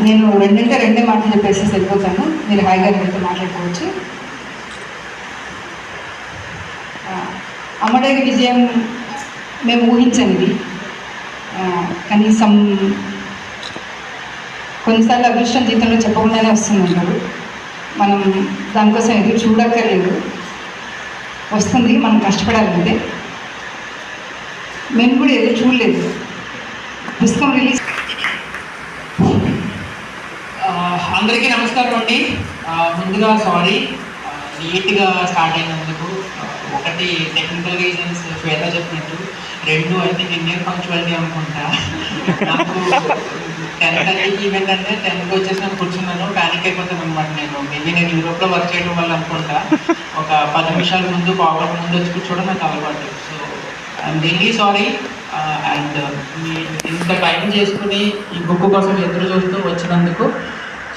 నేను రెండే మాటలు చెప్పేసి సరిపోతాను. మీరు హాయిగా మీతో మాట్లాడుకోవచ్చు. అమ్మడేరి విజయం మేము ఊహించనిది. కనీసం కొన్నిసార్లు అదృష్టం జీవితంలో చెప్పకుండానే వస్తుందంటారు. మనం దానికోసం ఎదురు చూడక్కర్లేదు, వస్తుంది, మనం కష్టపడాలంటే. మేము కూడా ఎదురు చూడలేదు. పుస్తకం రిలీజ్. అందరికీ నమస్కారం అండి. ముందుగా సారీ లేట్గా స్టార్ట్ అయినందుకు. ఒకటి టెక్నికల్ రీజన్స్ శ్వేత చెప్పినట్టు, రెండు అయితే ఇండియన్ పంక్చువాలిటీ అనుకుంటా. నాకు 10:30 ఈవెంట్ అంటే 10కి వచ్చేసిన కూర్చున్నాను, ప్యానిక్ అయిపోతాను అనమాట. నేను యూరోప్లో వర్క్ చేయడం వల్ల అనుకుంటా ఒక 10 నిమిషాల ముందు పావుగంట ముందు వచ్చి కూర్చోవడం నాకు అలవాటు. So I'm really sorry. And ఇంత టైం చేసుకుని ఈ బుక్ కోసం ఎదురు చూస్తూ వచ్చినందుకు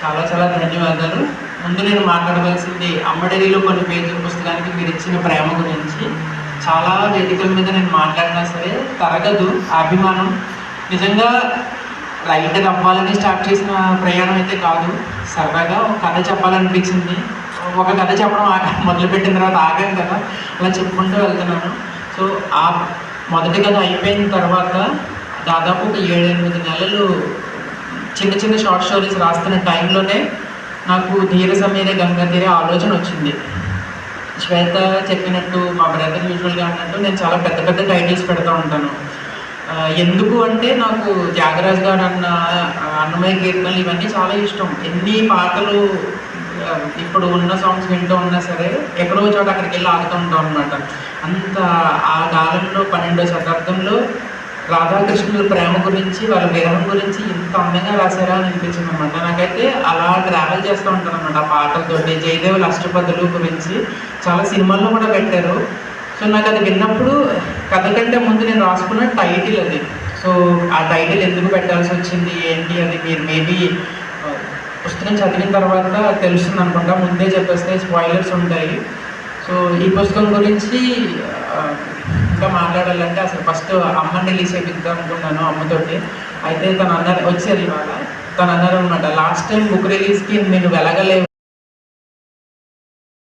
చాలా చాలా ధన్యవాదాలు. ముందు నేను మాట్లాడవలసింది అమ్మడేరిలో కొన్ని పేజీల పుస్తకానికి మీరు ఇచ్చిన ప్రేమ గురించి. చాలా వేదికల మీద నేను మాట్లాడినా సరే తరగదు అభిమానం. నిజంగా రైటర్ అవ్వాలని స్టార్ట్ చేసిన ప్రయాణం అయితే కాదు, సరదాగా ఒక కథ చెప్పాలనిపించింది. ఒక కథ చెప్పడం మొదలుపెట్టిన తర్వాత ఆగాను కదా, అలా చెప్పుకుంటూ వెళ్తున్నాను. సో ఆ మొదటి కథ అయిపోయిన తర్వాత దాదాపు ఒక 7-8 నెలలు చిన్న చిన్న షార్ట్ స్టోరీస్ రాస్తున్న టైంలోనే నాకు ధీర సమీరే గంగా తీరే ఆలోచన వచ్చింది. శ్వేత చెప్పినట్టు, మా బ్రదర్ యూజువల్గా అన్నట్టు నేను చాలా పెద్ద పెద్ద టైటిల్స్ పెడతా ఉంటాను. ఎందుకు అంటే నాకు త్యాగరాజ్ గారు అన్నమయ్య కీర్తనలు ఇవన్నీ చాలా ఇష్టం. ఎన్ని పాటలు ఇప్పుడు ఉన్న సాంగ్స్ వింటూ ఉన్నా సరే ఎక్కడో చోట అక్కడికి వెళ్ళి ఆగుతూ ఉంటాం అనమాట. అంత ఆ కాలంలో 12వ శతాబ్దంలో రాధాకృష్ణుల ప్రేమ గురించి, వాళ్ళ విరహం గురించి ఇంత అందంగా రాశారా అని అనిపించింది అనమాట. నాకైతే అలా ట్రావెల్ చేస్తూ ఉంటాను అనమాట ఆ పాటలతోటి. జయదేవుల అష్టపదులు గురించి చాలా సినిమాల్లో కూడా పెట్టారు. సో నాకు అది విన్నప్పుడు కథ కంటే ముందు నేను రాసుకున్న టైటిల్ అది. సో ఆ టైటిల్ ఎందుకు పెట్టాల్సి వచ్చింది ఏంటి అది మీరు మేబీ పుస్తకం చదివిన తర్వాత తెలుస్తుంది అనుకుంటా. ముందే చెప్పేస్తే స్పాయిలర్స్ ఉంటాయి. సో ఈ పుస్తకం గురించి ఇంకా మాట్లాడాలంటే అసలు ఫస్ట్ అమ్మని రిలీజ్ చేపిద్దాం అనుకున్నాను అమ్మతోటి. అయితే తను అన్నారు, వచ్చారు ఇవాళ, తను అన్నారు అనమాట, లాస్ట్ టైం బుక్ రిలీజ్కి నేను వెలగలేవు,